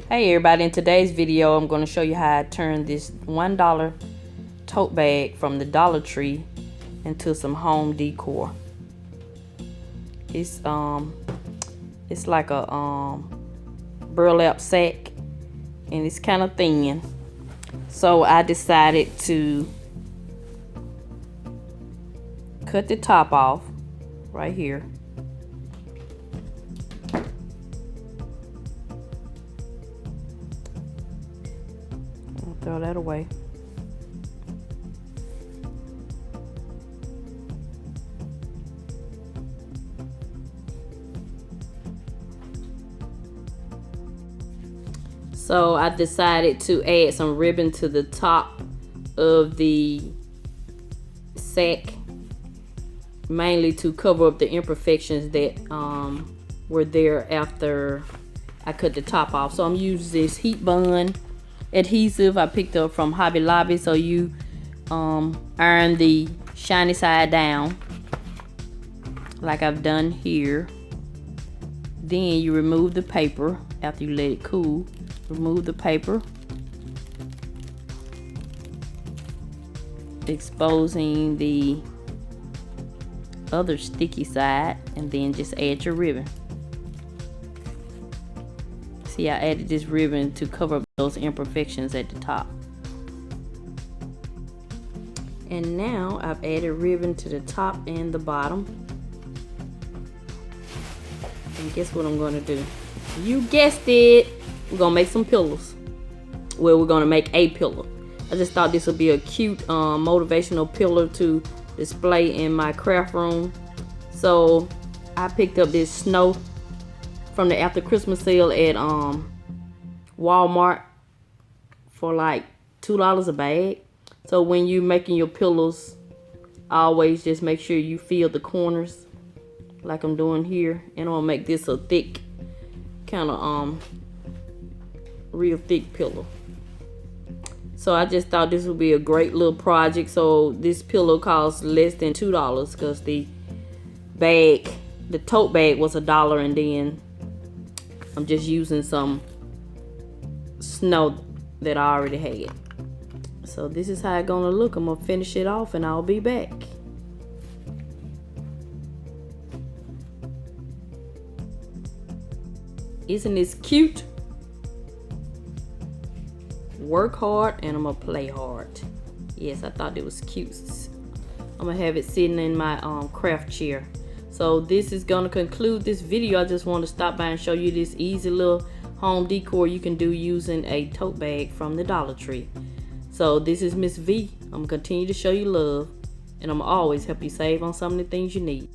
Hey everybody, in today's video I'm going to show you how I turn this $1 tote bag from the Dollar Tree into some home decor. It's like a burlap sack and it's kind of thin. So I decided to cut the top off right here. Throw that away. So I decided to add some ribbon to the top of the sack, mainly to cover up the imperfections that were there after I cut the top off. So I'm using this heat-bond adhesive I picked up from Hobby Lobby. So you iron the shiny side down like I've done here. Then you remove the paper after you let it cool. Remove the paper, exposing the other sticky side, and then just add your ribbon. See, I added this ribbon to cover up those imperfections at the top. And now I've added ribbon to the top and the bottom. And guess what I'm going to do? You guessed it! We're going to make some pillows. Well, we're going to make a pillow. I just thought this would be a cute motivational pillow to display in my craft room. So I picked up this snow from the after Christmas sale at Walmart for like $2 a bag. So when you're making your pillows, always just make sure you fill the corners like I'm doing here. And I'm gonna make this a thick, kind of real thick pillow. So I just thought this would be a great little project. So this pillow costs less than $2 because the tote bag was $1, and then I'm just using some snow that I already had. So this is how it's gonna look. I'm gonna finish it off and I'll be back. Isn't this cute? Work hard and I'm gonna play hard. Yes, I thought it was cute. I'm gonna have it sitting in my craft chair. So this is gonna conclude this video. I just want to stop by and show you this easy little home decor you can do using a tote bag from the Dollar Tree. So this is Miss V. I'm gonna continue to show you love, and I'm gonna always help you save on some of the things you need.